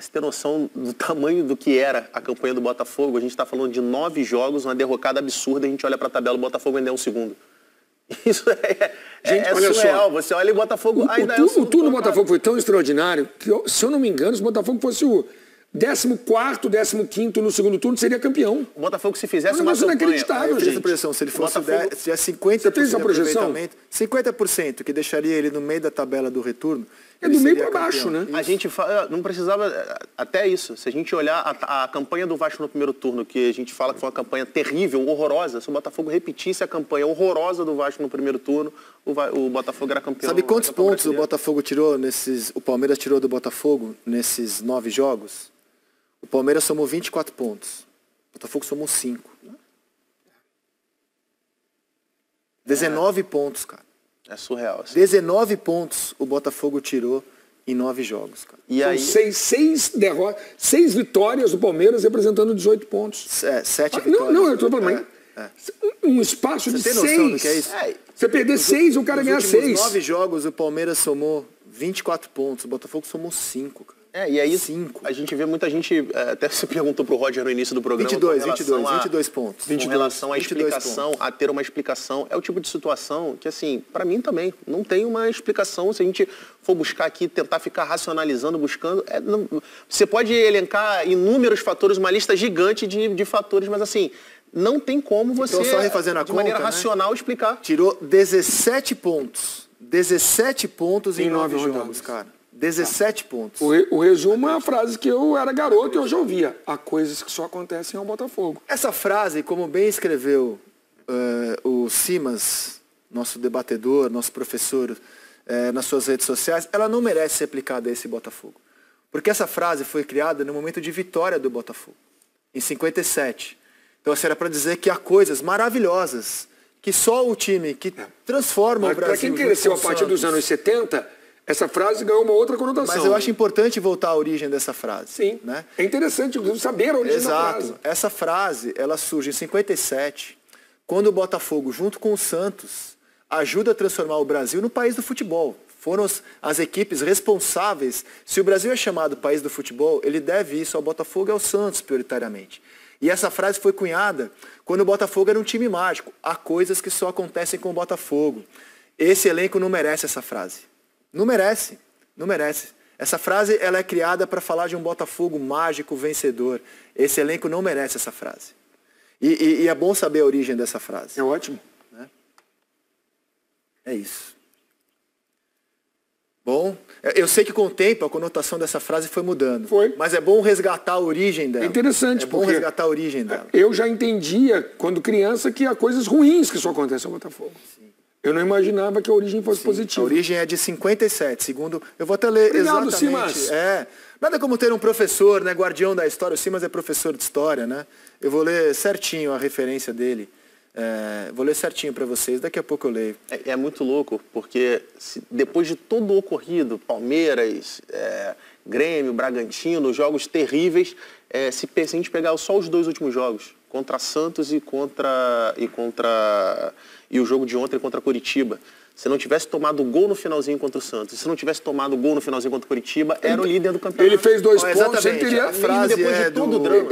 Você tem noção do tamanho do que era a campanha do Botafogo? A gente está falando de 9 jogos, uma derrocada absurda, a gente olha para a tabela, o Botafogo ainda é um segundo. Isso é surreal. Só. Você olha e o Botafogo ainda é um segundo. O turno do Botafogo foi tão extraordinário que, se eu não me engano, se o Botafogo fosse o 14º, 15º no segundo turno, seria campeão. O Botafogo, se fizesse uma campanha... inacreditável, gente. Essa projeção, se ele fosse Botafogo... se tivesse 50% de aproveitamento, 50%, que deixaria ele no meio da tabela do retorno, é do meio para baixo, né? A gente não precisava, até isso, se a gente olhar a campanha do Vasco no primeiro turno, que a gente fala que foi uma campanha terrível, horrorosa, se o Botafogo repetisse a campanha horrorosa do Vasco no primeiro turno, o Botafogo era campeão. Sabe quantos pontos o Botafogo tirou o Palmeiras tirou do Botafogo nesses 9 jogos? O Palmeiras somou 24 pontos. O Botafogo somou 5. 19 pontos, cara. É surreal. Assim. 19 pontos o Botafogo tirou em 9 jogos, cara. E aí... São 6 vitórias do Palmeiras representando 18 pontos. 7 vitórias. Não, eu estou falando. Um espaço de 6. Você tem noção do que é isso? Você perder 6, o cara ganha 6. Nos 9 jogos o Palmeiras somou 24 pontos. O Botafogo somou 5, cara. E aí a gente vê muita gente, até você perguntou pro Roger no início do programa. 22 pontos. Com relação à explicação, a ter uma explicação. É o tipo de situação que, assim, para mim também, não tem uma explicação. Se a gente for buscar aqui, tentar ficar racionalizando, buscando, você pode elencar inúmeros fatores, uma lista gigante de fatores, mas assim, não tem como você, então, só refazendo a de maneira racional, explicar. Tirou 17 pontos. 17 pontos em 9 jogos, cara. 17 pontos. O resumo é a frase que eu era garoto e eu já ouvia. Há coisas que só acontecem ao Botafogo. Essa frase, como bem escreveu o Simas, nosso debatedor, nosso professor, nas suas redes sociais, ela não merece ser aplicada a esse Botafogo. Porque essa frase foi criada no momento de vitória do Botafogo, em 57. Então, assim, era para dizer que há coisas maravilhosas que só o time que transforma o Brasil... Para quem cresceu a partir dos anos 70... Essa frase ganhou uma outra conotação. Mas eu acho importante voltar à origem dessa frase. Sim. Né? É interessante saber a origem da frase. Exato. Essa frase, ela surge em 57, quando o Botafogo, junto com o Santos, ajuda a transformar o Brasil no país do futebol. Foram as equipes responsáveis. Se o Brasil é chamado país do futebol, ele deve isso ao Botafogo e ao Santos, prioritariamente. E essa frase foi cunhada quando o Botafogo era um time mágico. Há coisas que só acontecem com o Botafogo. Esse elenco não merece essa frase. Não merece, não merece. Essa frase ela é criada para falar de um Botafogo mágico, vencedor. Esse elenco não merece essa frase. E é bom saber a origem dessa frase. É ótimo. Né? É isso. Bom, eu sei que com o tempo a conotação dessa frase foi mudando. Foi. Mas é bom resgatar a origem dela. É interessante. É bom resgatar a origem dela. Eu já entendia, quando criança, que há coisas ruins que só acontecem ao Botafogo. Sim. Eu não imaginava que a origem fosse positiva. A origem é de 57, segundo... Eu vou até ler exatamente. Simas. Nada como ter um professor, né, guardião da história. O Simas é professor de história, né? Eu vou ler certinho a referência dele. Vou ler certinho para vocês, daqui a pouco eu leio. É muito louco, porque depois de todo o ocorrido, Palmeiras, Grêmio, Bragantino, jogos terríveis, se a gente pegar só os 2 últimos jogos, contra Santos e o jogo de ontem contra Curitiba. Se não tivesse tomado gol no finalzinho contra o Santos, se não tivesse tomado gol no finalzinho contra o Curitiba, era o líder do campeonato. Ele fez 2 pontos, ele teria a frase depois de todo o drama.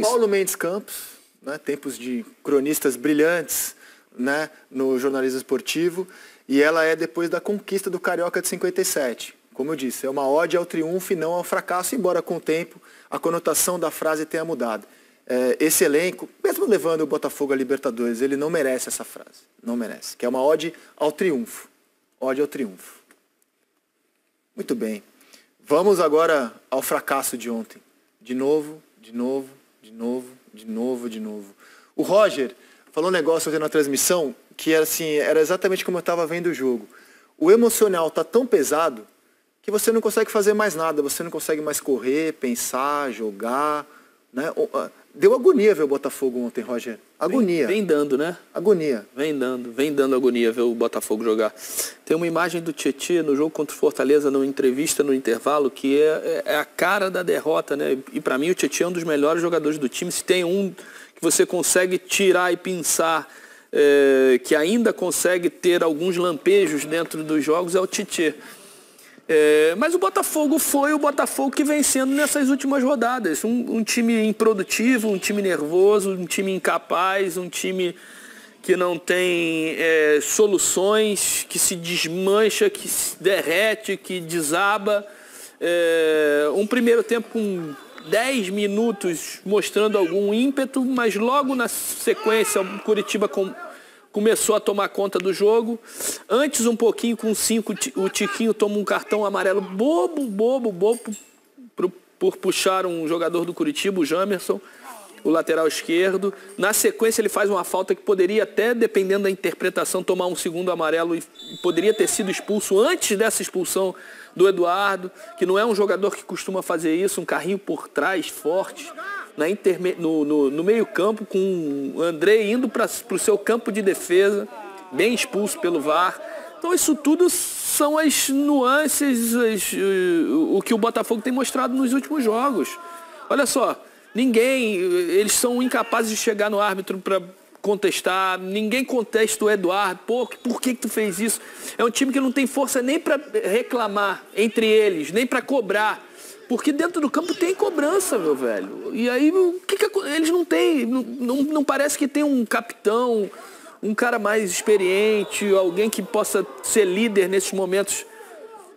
Paulo Mendes Campos, né, tempos de cronistas brilhantes, né, no jornalismo esportivo, e ela é depois da conquista do Carioca de 57. Como eu disse, é uma ode ao triunfo e não ao fracasso, embora com o tempo a conotação da frase tenha mudado. Esse elenco, mesmo levando o Botafogo a Libertadores, ele não merece essa frase. Não merece. Que é uma ode ao triunfo. Ode ao triunfo. Muito bem. Vamos agora ao fracasso de ontem. De novo. O Roger falou um negócio ontem na transmissão que era exatamente como eu estava vendo o jogo. O emocional está tão pesado que você não consegue fazer mais nada. Você não consegue mais correr, pensar, jogar. Né? Deu agonia ver o Botafogo ontem, Roger. Agonia. Vem dando, né? Agonia. Vem dando agonia ver o Botafogo jogar. Tem uma imagem do Tietê no jogo contra o Fortaleza, numa entrevista no intervalo, que é a cara da derrota, né? E para mim o Tietê é um dos melhores jogadores do time. Se tem um que você consegue tirar e pensar, que ainda consegue ter alguns lampejos dentro dos jogos, é o Tietê. Mas o Botafogo foi o Botafogo que vem sendo nessas últimas rodadas. Um time improdutivo, um time nervoso, um time incapaz, um time que não tem soluções, que se desmancha, que se derrete, que desaba. Um primeiro tempo com 10 minutos mostrando algum ímpeto, mas logo na sequência o Curitiba começou a tomar conta do jogo. Antes, um pouquinho, com 5, o Tiquinho toma um cartão amarelo bobo, por puxar um jogador do Curitiba, o Jamerson, o lateral esquerdo. Na sequência, ele faz uma falta que poderia até, dependendo da interpretação, tomar um segundo amarelo e poderia ter sido expulso antes dessa expulsão do Eduardo, que não é um jogador que costuma fazer isso, um carrinho por trás, forte, no meio campo, com o André indo para o seu campo de defesa, bem expulso pelo VAR. Então isso tudo são as nuances, o que o Botafogo tem mostrado nos últimos jogos. Olha só, eles são incapazes de chegar no árbitro para contestar, ninguém contesta o Eduardo, por que tu fez isso? É um time que não tem força nem para reclamar entre eles, nem para cobrar. Porque dentro do campo tem cobrança, meu velho. E aí, eles não têm, não parece que tem um capitão, um cara mais experiente, alguém que possa ser líder nesses momentos.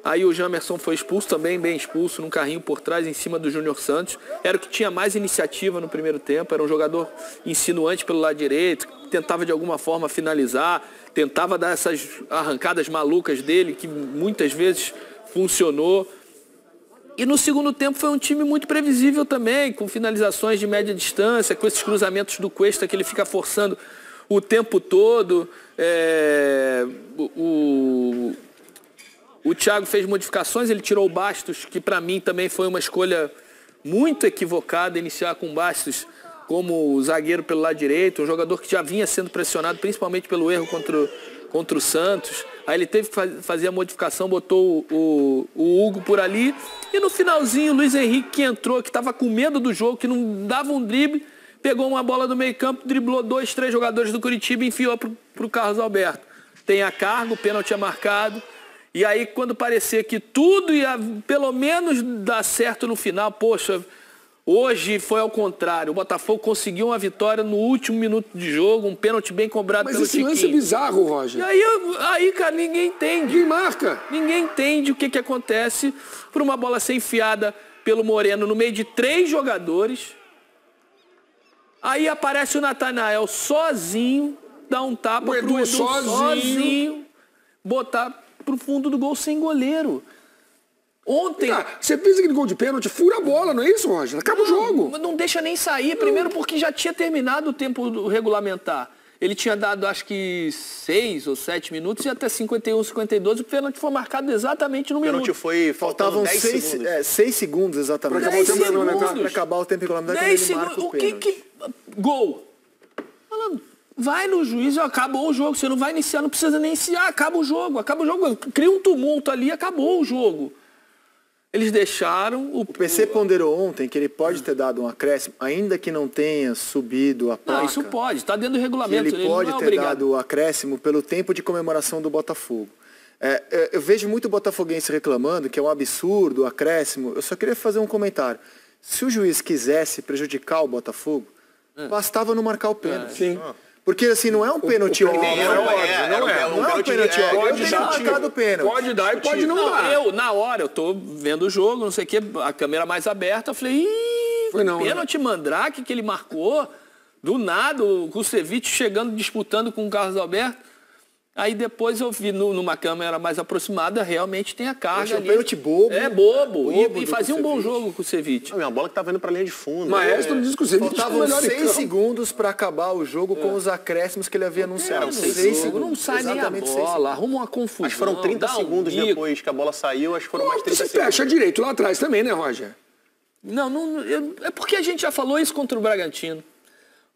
Aí o Jamerson foi expulso também, bem expulso, num carrinho por trás, em cima do Júnior Santos. Era o que tinha mais iniciativa no primeiro tempo, era um jogador insinuante pelo lado direito, tentava de alguma forma finalizar, tentava dar essas arrancadas malucas dele, que muitas vezes funcionou. E no segundo tempo foi um time muito previsível também, com finalizações de média distância, com esses cruzamentos do Cuesta que ele fica forçando o tempo todo. O Thiago fez modificações, ele tirou o Bastos, que para mim também foi uma escolha muito equivocada, iniciar com o Bastos como zagueiro pelo lado direito, um jogador que já vinha sendo pressionado, principalmente pelo erro contra o Santos. Aí ele teve que fazer a modificação, botou o Hugo por ali. E no finalzinho, o Luiz Henrique, que entrou, que estava com medo do jogo, que não dava um drible, pegou uma bola do meio campo, driblou 2, 3 jogadores do Curitiba e enfiou para o Carlos Alberto. Tem a carga, o pênalti é marcado. E aí, quando parecia que tudo ia pelo menos dar certo no final, poxa, hoje foi ao contrário. O Botafogo conseguiu uma vitória no último minuto de jogo, um pênalti bem cobrado pelo Tiquinho. Mas esse lance é bizarro, Roger. E aí, cara, ninguém entende. Quem marca? Ninguém entende o que acontece por uma bola ser enfiada pelo Moreno no meio de 3 jogadores. Aí aparece o Natanael sozinho, dá um tapa pro Edu sozinho, botar pro fundo do gol sem goleiro. Ontem... Você fez aquele gol de pênalti, fura a bola, não é isso, Roger? Acaba o jogo. Não deixa nem sair. Primeiro porque já tinha terminado o tempo regulamentar. Ele tinha dado, acho que 6 ou 7 minutos e até 51, 52. O pênalti foi marcado exatamente no minuto. O pênalti faltavam 6 segundos exatamente. Para acabar o tempo regulamentar. 10 segundos. O que... Gol. Falando... Vai no juiz, acabou o jogo. Você não vai iniciar, não precisa nem iniciar. Acaba o jogo. Cria um tumulto ali, acabou o jogo. Eles deixaram... O PC ponderou ontem que ele pode ter dado um acréscimo, ainda que não tenha subido a placa. Não, isso pode, está dentro do regulamento. Ele pode ter dado o acréscimo pelo tempo de comemoração do Botafogo. Eu vejo muito botafoguense reclamando que é um absurdo o acréscimo. Eu só queria fazer um comentário. Se o juiz quisesse prejudicar o Botafogo, bastava não marcar o pênalti. Sim. Porque assim, não é um pênalti óbvio. Não é um pênalti óbvio. Pode dar e pode não dar. Na hora, eu tô vendo o jogo, não sei o que, a câmera mais aberta, eu falei, pênalti Mandrake que ele marcou, do nada, o Kusevich chegando, disputando com o Carlos Alberto. Aí depois eu vi numa câmera mais aproximada, realmente tem a carga ali. É um pênalti bobo. É bobo. E fazia um bom jogo com o Kusevich. A bola que tava indo pra linha de fundo. Maestro diz que o Kusevich faltavam 6 segundos para acabar o jogo com os acréscimos que ele havia anunciado. 6 segundos. Não sai nem a bola, arruma uma confusão. Acho que foram 30 segundos depois que a bola saiu, acho que foram mais 30 segundos. Você fecha direito lá atrás também, né, Roger? Não, é porque a gente já falou isso contra o Bragantino.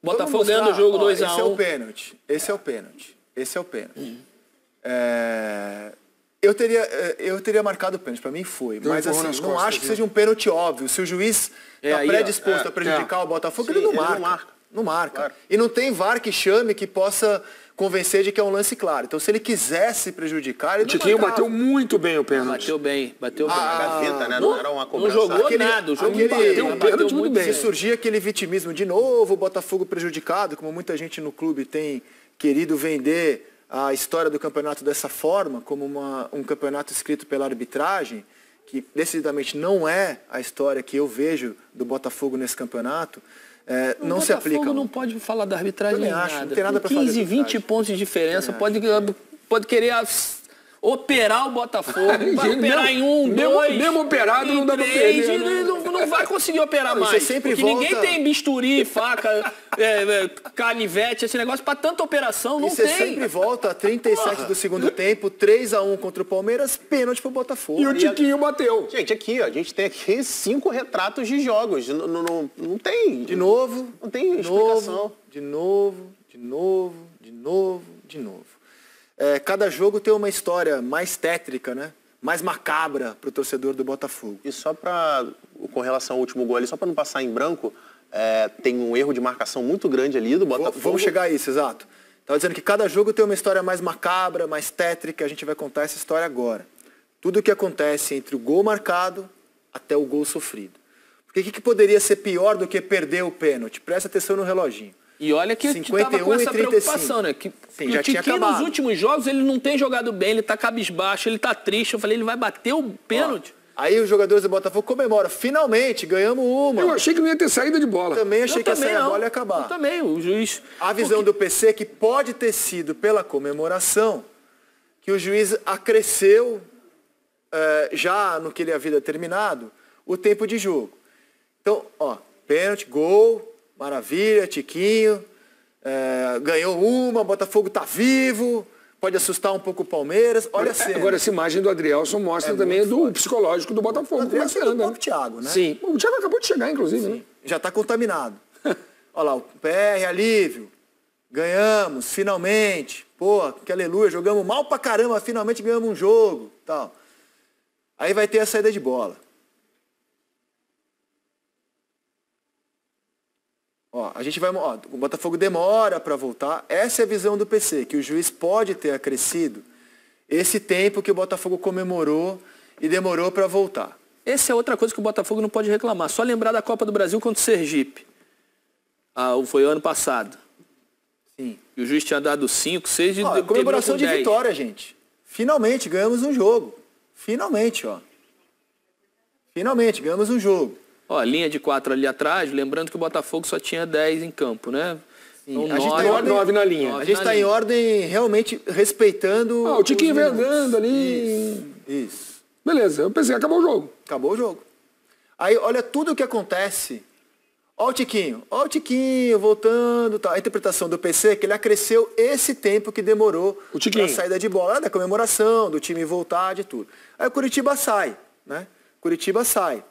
Botafogo ganhando o jogo 2-1. Esse é o pênalti. Esse é o pênalti. Eu teria marcado o pênalti, para mim foi. Mas assim, não acho que seja um pênalti óbvio. Se o juiz está predisposto a prejudicar o Botafogo, ele não marca. Não marca. Claro. E não tem VAR que chame que possa convencer de que é um lance claro. Então, se ele quisesse prejudicar, ele O Tiquinho bateu muito bem o pênalti. Bateu bem. Gaveta, né? Não era uma Não cobrança. jogou nada, o jogo bateu um pênalti muito bem. Se surgir aquele vitimismo de novo, o Botafogo prejudicado, como muita gente no clube tem querido vender a história do campeonato dessa forma, como um campeonato escrito pela arbitragem, que decididamente não é a história que eu vejo do Botafogo nesse campeonato, não se aplica. O Botafogo não pode falar da arbitragem nem nada. Não tem nada para fazer. 15, 20 pontos de diferença, pode querer operar o Botafogo, vai operar em 1, 2, mesmo operado não dá pra perder, né? não vai conseguir operar mais. Sempre porque volta... ninguém tem bisturi, faca, canivete, esse negócio para tanta operação, não e tem. você sempre volta a 37 do segundo tempo, 3-1 contra o Palmeiras, pênalti pro Botafogo. E o Tiquinho bateu. Gente, aqui, ó, a gente tem aqui 5 retratos de jogos. Não tem. De novo. Não tem explicação. De novo. Cada jogo tem uma história mais tétrica, né? Mais macabra para o torcedor do Botafogo. E só com relação ao último gol ali, só para não passar em branco, tem um erro de marcação muito grande ali do Botafogo. Vamos chegar a isso, exato. Estava dizendo que cada jogo tem uma história mais macabra, mais tétrica, a gente vai contar essa história agora. Tudo o que acontece entre o gol marcado até o gol sofrido. Porque o que poderia ser pior do que perder o pênalti? Presta atenção no reloginho. E olha que estava com essa preocupação, né? Que Sim, o já tinha Tiquinho acabado. nos últimos jogos, ele não tem jogado bem, ele tá cabisbaixo, ele tá triste. Eu falei, ele vai bater o pênalti. Aí os jogadores do Botafogo comemoram. Finalmente, ganhamos uma. Eu achei que não ia ter saída de bola. Também achei que também essa não. bola ia acabar. Eu também, o juiz... A visão do PC é que pode ter sido pela comemoração que o juiz acresceu, já no que ele havia determinado, o tempo de jogo. Então, pênalti, gol, maravilha, Tiquinho, ganhou uma, Botafogo tá vivo, pode assustar um pouco o Palmeiras. Olha a cena. Agora, essa imagem do Adrielson mostra também do psicológico do Botafogo. O Adrielson é do próprio Thiago, né? Sim. O Thiago acabou de chegar, inclusive, né? Já está contaminado. Olha lá, o PR, alívio. Ganhamos, finalmente. Pô, que aleluia, jogamos mal pra caramba, finalmente ganhamos um jogo. Tal. Aí vai ter a saída de bola. A gente vai... o Botafogo demora para voltar. Essa é a visão do PC, que o juiz pode ter acrescido esse tempo que o Botafogo comemorou e demorou para voltar. Essa é outra coisa que o Botafogo não pode reclamar. Só lembrar da Copa do Brasil contra o Sergipe. Foi ano passado. Sim. E o juiz tinha dado 5, 6 e comemoração de vitória, gente. Finalmente ganhamos um jogo. Finalmente, Finalmente ganhamos um jogo. Linha de 4 ali atrás, lembrando que o Botafogo só tinha 10 em campo, né? Sim, a gente está em ordem 9 na linha. A gente está em ordem realmente respeitando... o Tiquinho veio andando ali. Isso. Beleza, eu pensei, acabou o jogo. Acabou o jogo. Aí, olha tudo o que acontece. Olha o Tiquinho voltando. Tá. A interpretação do PC é que ele acresceu esse tempo que demorou para a saída de bola, da comemoração, do time voltar, de tudo. Aí o Curitiba sai, né? Curitiba sai.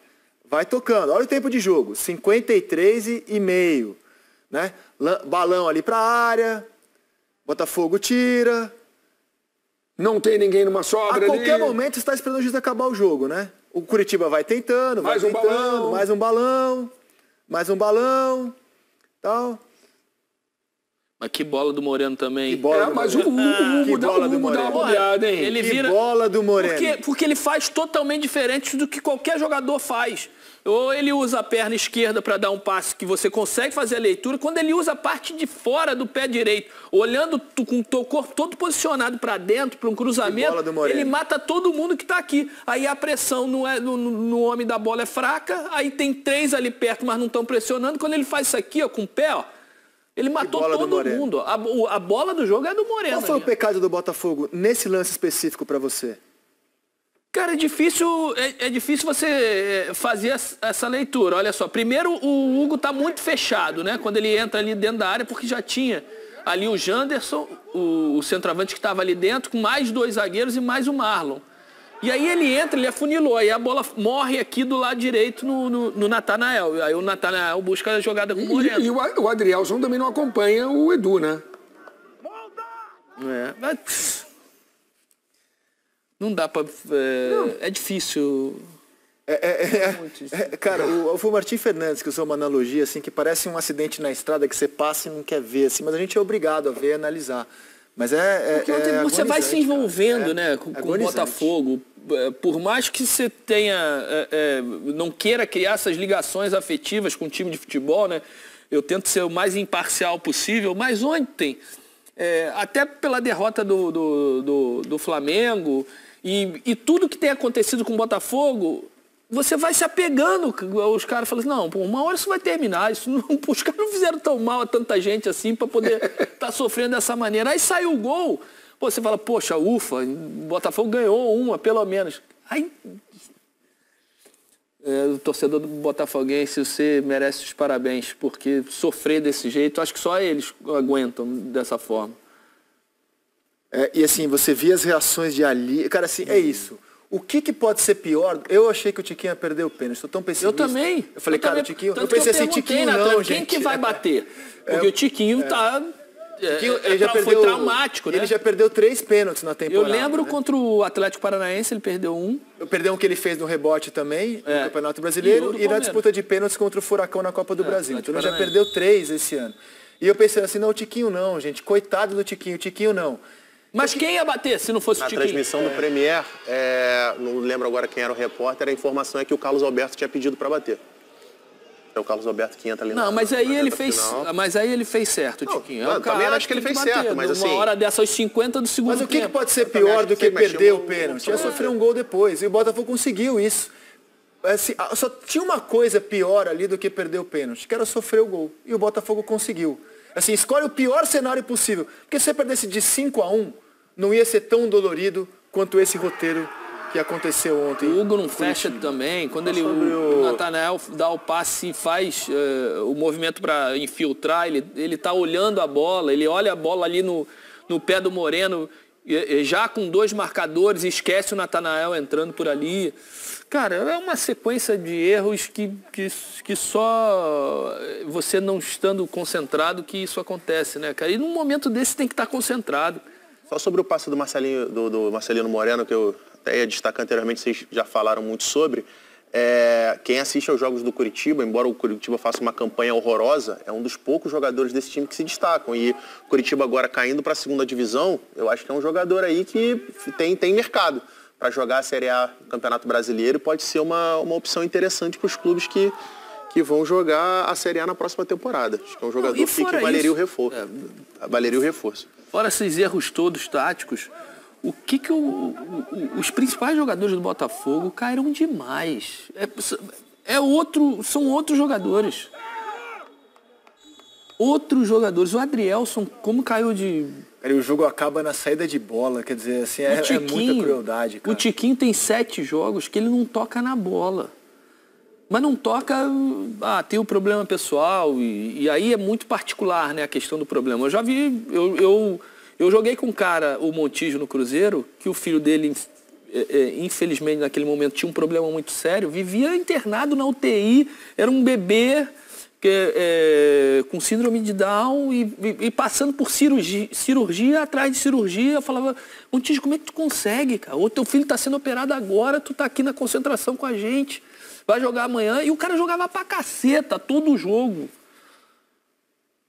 Vai tocando. Olha o tempo de jogo, 53,5. Né? Balão ali para a área. Botafogo tira. Não tem ninguém numa sobra ali. A qualquer momento você está esperando o juiz acabar o jogo, né? O Curitiba vai tentando, mais um balão, tal. Mas que bola do Moreno também. Que bola do mas o Hugo dá uma bobeada, hein? Ele vira... bola do Moreno. Porque ele faz totalmente diferente do que qualquer jogador faz. Ou ele usa a perna esquerda para dar um passe que você consegue fazer a leitura, quando ele usa a parte de fora do pé direito, olhando com o teu corpo todo posicionado para dentro, para um cruzamento, ele mata todo mundo que está aqui. Aí a pressão no homem da bola é fraca, aí tem 3 ali perto, mas não estão pressionando. Quando ele faz isso aqui com o pé, ele matou todo mundo. A bola do jogo é do Moreno. Qual foi o pecado do Botafogo nesse lance específico para você? Cara, é difícil você fazer essa leitura. Olha só, primeiro o Hugo tá muito fechado, né? Quando ele entra ali dentro da área, porque já tinha ali o Janderson, o centroavante que estava ali dentro, com mais 2 zagueiros e mais o Marlon. E aí ele entra, ele afunilou, aí a bola morre aqui do lado direito no Natanael. Aí o Natanael busca a jogada com o Moreno. E o Adrielson também não acompanha o Edu, né? Não dá pra... É difícil. Cara, foi o Martim Fernandes que usou uma analogia assim, que parece um acidente na estrada que você passa e não quer ver, assim, mas a gente é obrigado a ver e analisar. Mas você vai se envolvendo, né, com o Botafogo. Por mais que você tenha, não queira criar essas ligações afetivas com o time de futebol, né? Eu tento ser o mais imparcial possível, mas ontem, até pela derrota do Flamengo e tudo que tem acontecido com o Botafogo, você vai se apegando. Os caras falam assim, não, pô, uma hora isso vai terminar. Os caras não fizeram tão mal a tanta gente assim para poder estar sofrendo dessa maneira. Aí sai o gol, pô, você fala, poxa, ufa, o Botafogo ganhou uma, pelo menos. Aí, o torcedor do Botafoguense, você merece os parabéns, porque sofrer desse jeito, acho que só eles aguentam dessa forma. E assim, você via as reações de ali. Cara, assim, é isso. O que pode ser pior? Eu achei que o Tiquinho ia perder o pênalti. Estou tão pessimista. Eu também. Eu falei, cara, o Tiquinho... Eu pensei assim, Tiquinho não, gente. Quem que vai bater? Porque o Tiquinho tá... ele já perdeu, foi traumático, né? Ele já perdeu 3 pênaltis na temporada. Eu lembro contra o Atlético Paranaense, ele perdeu um. Perdeu um que ele fez no rebote também, no Campeonato Brasileiro, e na disputa de pênaltis contra o Furacão na Copa do Brasil. Então ele já perdeu 3 esse ano. E eu pensei assim, não, o Tiquinho não, gente. Coitado do Tiquinho, o Tiquinho não. Mas quem ia bater se não fosse o Tiquinho? Na transmissão do Premier, não lembro agora quem era o repórter, a informação é que o Carlos Alberto tinha pedido para bater. É o Carlos Alberto que entra ali. Não, mas aí ele fez certo, o Tiquinho. Não, também acho que ele fez certo, mas assim... Uma hora dessa, aos 50 do segundo tempo. Mas o que pode ser pior do que perder o pênalti? É sofrer um gol depois. E o Botafogo conseguiu isso. Assim, só tinha uma coisa pior ali do que perder o pênalti, que era sofrer o gol. E o Botafogo conseguiu. Assim, escolhe o pior cenário possível. Porque se você perdesse de 5-1, não ia ser tão dolorido quanto esse roteiro que aconteceu ontem. O Hugo não fecha também. Quando o Natanael dá o passe e faz o movimento para infiltrar, ele tá olhando a bola, ele olha a bola ali no pé do Moreno, já com 2 marcadores, e esquece o Natanael entrando por ali. Cara, é uma sequência de erros que só você não estando concentrado que isso acontece, né, cara? E num momento desse tem que estar concentrado. Só sobre o passe do Marcelino Moreno, que eu até ia destacar anteriormente, vocês já falaram muito sobre. Quem assiste aos jogos do Curitiba, embora o Curitiba faça uma campanha horrorosa, é um dos poucos jogadores desse time que se destacam. E o Curitiba agora caindo para a 2ª divisão, eu acho que é um jogador aí que tem mercado para jogar a Série A do Campeonato Brasileiro, e pode ser uma opção interessante para os clubes que vão jogar a Série A na próxima temporada. Acho que é um jogador que valeria o reforço. Valeria o reforço. Fora esses erros todos táticos, o que os principais jogadores do Botafogo caíram demais. São outros jogadores. Outros jogadores. O Adrielson, como caiu de... Cara, o jogo acaba na saída de bola, quer dizer, assim, é muita crueldade, cara. O Tiquinho tem 7 jogos que ele não toca na bola. Mas não toca, tem o problema pessoal, e aí é muito particular, né, a questão do problema. Eu já vi, eu joguei com um cara, o Montijo, no Cruzeiro, que o filho dele, infelizmente, naquele momento tinha um problema muito sério, vivia internado na UTI, era um bebê com síndrome de Down e passando por cirurgia atrás de cirurgia. Eu falava, Montijo, como é que tu consegue, cara? O teu filho está sendo operado agora, tu tá aqui na concentração com a gente. Vai jogar amanhã. E o cara jogava pra caceta todo o jogo.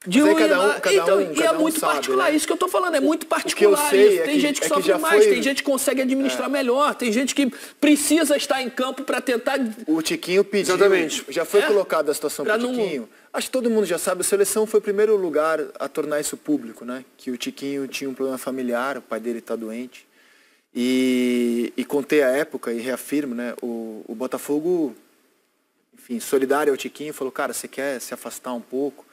É muito particular, né? Isso que eu tô falando, é muito particular. Tem gente que sofre mais, tem gente que consegue administrar melhor, tem gente que precisa estar em campo para tentar... O Tiquinho pediu, exatamente. Já foi colocada a situação pro Tiquinho. Acho que todo mundo já sabe, a seleção foi o primeiro lugar a tornar isso público, né? Que o Tiquinho tinha um problema familiar, o pai dele tá doente. E contei a época e reafirmo, né? O Botafogo... Enfim, solidário ao Tiquinho, falou, cara, você quer se afastar um pouco?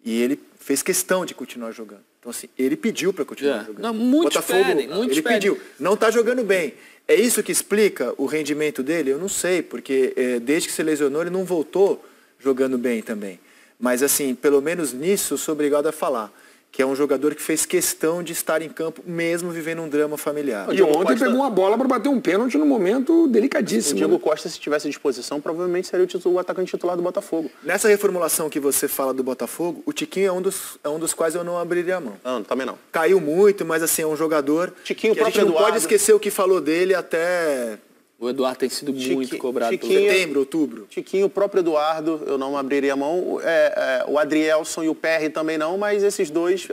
E ele fez questão de continuar jogando. Então, assim, ele pediu para continuar jogando. Não, muitos pedem. Pediu. Não está jogando bem. É isso que explica o rendimento dele? Eu não sei, porque desde que se lesionou, ele não voltou jogando bem também. Mas, assim, pelo menos nisso, eu sou obrigado a falar. Que é um jogador que fez questão de estar em campo, mesmo vivendo um drama familiar. E ontem pegou uma bola para bater um pênalti num momento delicadíssimo. O Diego Costa, se tivesse à disposição, provavelmente seria o atacante titular do Botafogo. Nessa reformulação que você fala do Botafogo, o Tiquinho é um dos quais eu não abriria a mão. Não, também não. Caiu muito, mas assim, é um jogador Tiquinho, que a gente não pode esquecer o que falou dele até O Eduardo tem sido muito cobrado pelo setembro, outubro. Tiquinho, o próprio Eduardo, eu não abriria a mão. O Adrielson e o Perry também não, mas esses dois,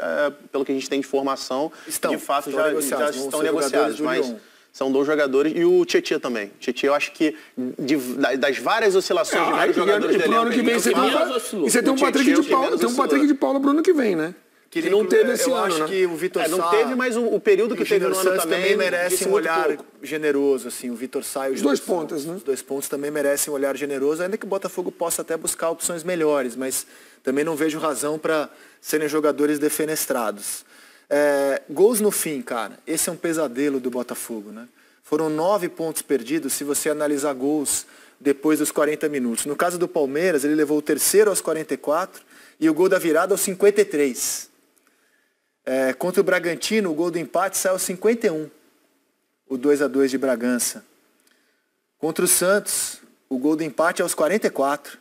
pelo que a gente tem de informação, de fato já estão negociados. Mas são 2 jogadores. E o Tietê também. O Tietê, eu acho que das várias oscilações de vários jogadores do elenco... que vem você tem um Patrick de Paula pro ano que vem, né? Que não teve esse ano, né? Eu acho que o Vitor Sá... Não teve, mas o período que teve no ano também merece um olhar generoso, assim. O Vitor Sá e os 2 pontos, né? Os 2 pontos também merecem um olhar generoso, ainda que o Botafogo possa até buscar opções melhores, mas também não vejo razão para serem jogadores defenestrados. Gols no fim, cara. Esse é um pesadelo do Botafogo, né? Foram 9 pontos perdidos se você analisar gols depois dos 40 minutos. No caso do Palmeiras, ele levou o terceiro aos 44 e o gol da virada aos 53. Contra o Bragantino, o gol do empate saiu aos 51. O 2-2 de Bragança. Contra o Santos, o gol do empate aos 44.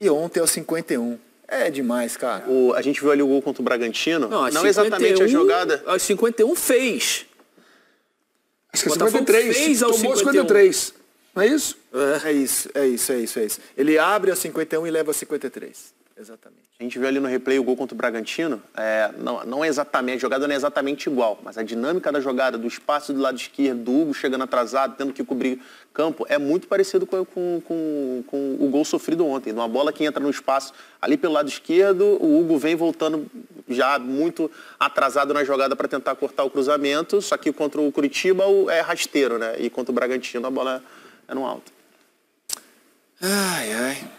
E ontem aos 51. É demais, cara. A gente viu ali o gol contra o Bragantino. Não exatamente a jogada. Aos 51 fez. Acho que 53. Fez aos 53. Não é isso? É isso. Ele abre aos 51 e leva aos 53. Exatamente. A gente viu ali no replay o gol contra o Bragantino. Não é exatamente, a jogada não é exatamente igual, mas a dinâmica da jogada, do espaço do lado esquerdo, do Hugo chegando atrasado, tendo que cobrir campo, é muito parecido com o gol sofrido ontem. Uma bola que entra no espaço ali pelo lado esquerdo, o Hugo vem voltando já muito atrasado na jogada para tentar cortar o cruzamento, só que contra o Curitiba é rasteiro, né? E contra o Bragantino a bola é no alto.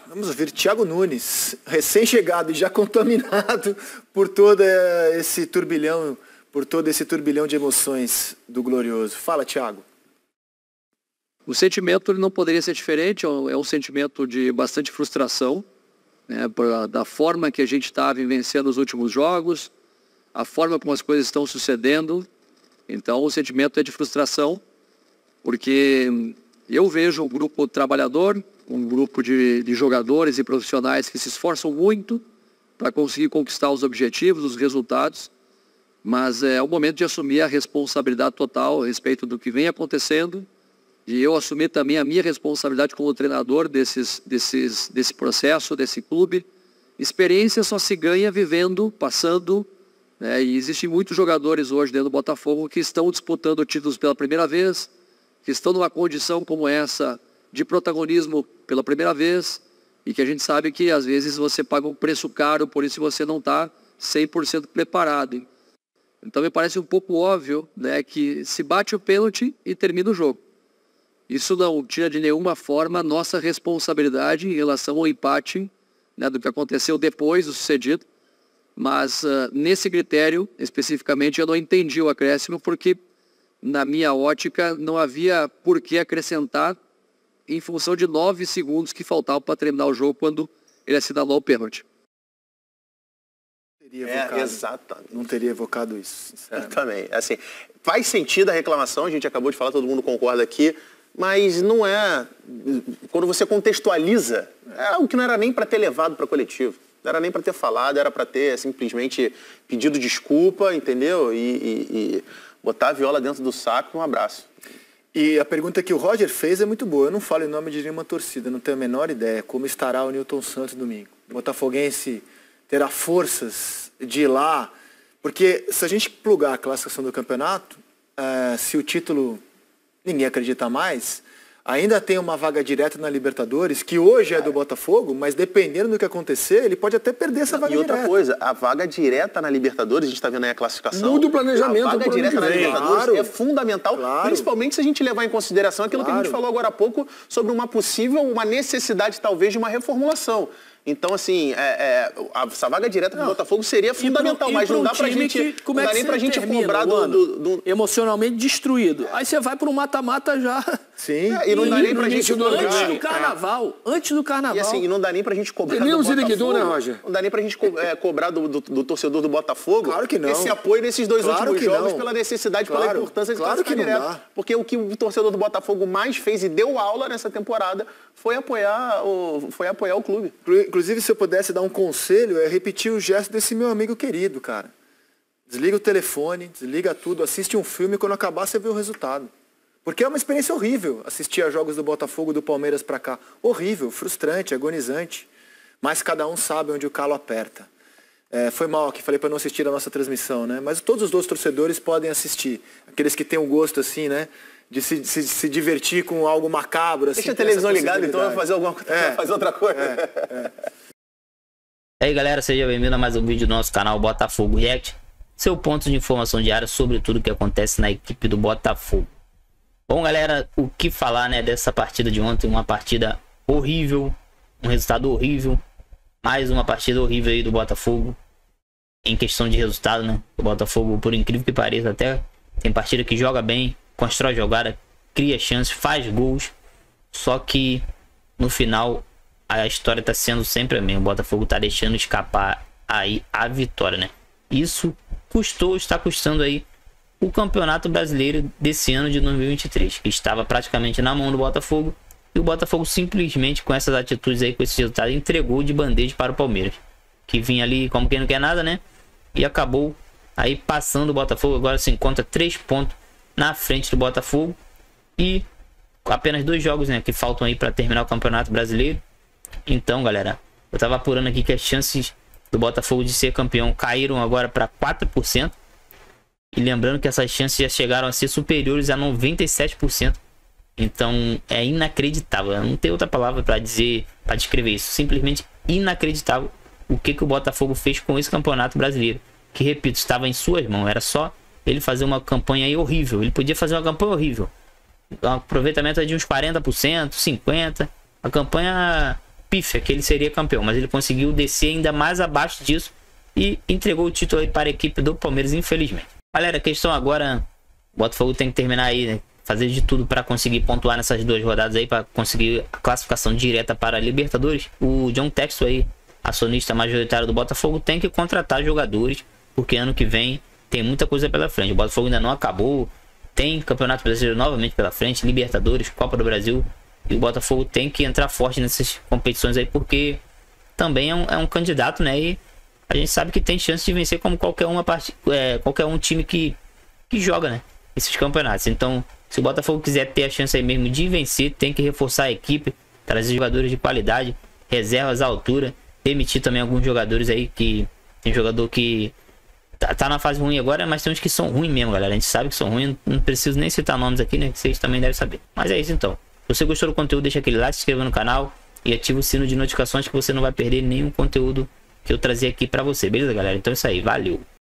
Vamos ouvir Thiago Nunes, recém-chegado e já contaminado por todo esse turbilhão de emoções do Glorioso. Fala, Thiago. O sentimento não poderia ser diferente, é um sentimento de bastante frustração, né, da forma que a gente está vivenciando os últimos jogos, a forma como as coisas estão sucedendo. Então o sentimento é de frustração, porque eu vejo um grupo trabalhador, um grupo de jogadores e profissionais que se esforçam muito para conseguir conquistar os objetivos, os resultados, mas é o momento de assumir a responsabilidade total a respeito do que vem acontecendo e eu assumir também a minha responsabilidade como treinador desse processo, desse clube. Experiência só se ganha vivendo, passando, né? E existem muitos jogadores hoje dentro do Botafogo que estão disputando títulos pela primeira vez, que estão numa condição como essa de protagonismo pela primeira vez e que a gente sabe que às vezes você paga um preço caro, por isso você não está 100% preparado. Então me parece um pouco óbvio, né, que se bate o pênalti e termina o jogo. Isso não tira de nenhuma forma a nossa responsabilidade em relação ao empate, né, do que aconteceu depois do sucedido, mas nesse critério especificamente eu não entendi o acréscimo porque na minha ótica não havia por que acrescentar em função de 9 segundos que faltavam para terminar o jogo quando ele assinalou o pênalti. Exatamente. Não teria evocado isso, sinceramente. Também. Assim, faz sentido a reclamação, a gente acabou de falar, todo mundo concorda aqui, mas não é... Quando você contextualiza, é algo que não era nem para ter levado para coletivo. Não era nem para ter falado, era para ter simplesmente pedido desculpa, entendeu? E botar a viola dentro do saco e um abraço. E a pergunta que o Roger fez é muito boa. Eu não falo em nome de nenhuma torcida, não tenho a menor ideia como estará o Nilton Santos domingo. O botafoguense terá forças de ir lá, porque se a gente plugar a classificação do campeonato, se o título ninguém acredita mais, ainda tem uma vaga direta na Libertadores, que hoje é do Botafogo, mas dependendo do que acontecer, ele pode até perder essa vaga direta. E outra coisa, a vaga direta na Libertadores, a gente está vendo aí a classificação. Muda o planejamento. A vaga direta na Libertadores é fundamental, claro, principalmente se a gente levar em consideração aquilo que a gente falou agora há pouco sobre uma necessidade talvez de uma reformulação. Então, assim, essa vaga direta do Botafogo seria fundamental, mas não dá pra gente, não dá nem pra gente cobrar do emocionalmente destruído. Aí você vai para um mata-mata já. Sim. E não dá nem pra gente cobrar. Antes do carnaval. E assim, não dá nem pra gente cobrar do Botafogo. Né, Roger? Não dá nem pra gente cobrar do torcedor do Botafogo. Claro que não. Esse apoio nesses dois últimos jogos pela necessidade, pela importância de classificar direto. Porque o que o torcedor do Botafogo mais fez e deu aula nessa temporada foi apoiar o clube. Inclusive, se eu pudesse dar um conselho, é repetir o gesto desse meu amigo querido, cara. Desliga o telefone, desliga tudo, assiste um filme e quando acabar você vê o resultado. Porque é uma experiência horrível assistir a jogos do Botafogo, do Palmeiras pra cá. Horrível, frustrante, agonizante. Mas cada um sabe onde o calo aperta. Foi mal que falei para não assistir a nossa transmissão, né? Mas todos os 2 torcedores podem assistir. Aqueles que têm o gosto, assim, né? De se divertir com algo macabro. Assim, deixa a televisão ligada, então vai fazer fazer outra coisa. E aí, galera, seja bem-vindo a mais um vídeo do nosso canal Botafogo React. Seu ponto de informação diária sobre tudo que acontece na equipe do Botafogo. Bom, galera, o que falar, né, dessa partida de ontem? Uma partida horrível, um resultado horrível. Mais uma partida horrível aí do Botafogo em questão de resultado, né? O Botafogo, por incrível que pareça, até tem partida que joga bem, constrói jogada, cria chances, faz gols. Só que no final a história tá sendo sempre a mesma. O Botafogo tá deixando escapar aí a vitória, né? Isso está custando aí o Campeonato Brasileiro desse ano de 2023, que estava praticamente na mão do Botafogo. E o Botafogo simplesmente, com essas atitudes aí, com esse resultado, entregou de bandeja para o Palmeiras, que vinha ali como quem não quer nada, né? E acabou aí passando o Botafogo. Agora se encontra 3 pontos na frente do Botafogo. E apenas 2 jogos, né, que faltam aí para terminar o Campeonato Brasileiro. Então, galera, eu tava apurando aqui que as chances do Botafogo de ser campeão caíram agora para 4%. E lembrando que essas chances já chegaram a ser superiores a 97%. Então é inacreditável. Eu não tenho outra palavra para dizer, para descrever isso. Simplesmente inacreditável o que o Botafogo fez com esse Campeonato Brasileiro. Que, repito, estava em suas mãos. Era só ele fazer uma campanha aí horrível. Ele podia fazer uma campanha horrível. Um aproveitamento de uns 40%, 50%. A campanha pífia que ele seria campeão. Mas ele conseguiu descer ainda mais abaixo disso. E entregou o título aí para a equipe do Palmeiras, infelizmente. Galera, a questão agora, o Botafogo tem que terminar aí, né? Fazer de tudo para conseguir pontuar nessas 2 rodadas aí, para conseguir a classificação direta para a Libertadores. O John Textor aí, acionista majoritário do Botafogo, tem que contratar jogadores, porque ano que vem tem muita coisa pela frente. O Botafogo ainda não acabou, tem Campeonato Brasileiro novamente pela frente, Libertadores, Copa do Brasil, e o Botafogo tem que entrar forte nessas competições aí, porque também é um candidato, né? E a gente sabe que tem chance de vencer como qualquer um time que joga, né, esses campeonatos. Então, se o Botafogo quiser ter a chance aí mesmo de vencer, tem que reforçar a equipe, trazer jogadores de qualidade, reservas à altura, demitir também alguns jogadores aí, que tem jogador que tá na fase ruim agora, mas tem uns que são ruins mesmo, galera. A gente sabe que são ruins, não preciso nem citar nomes aqui, né, que vocês também devem saber. Mas é isso então. Se você gostou do conteúdo, deixa aquele like, se inscreva no canal e ativa o sino de notificações, que você não vai perder nenhum conteúdo que eu trazer aqui pra você, beleza, galera? Então é isso aí, valeu!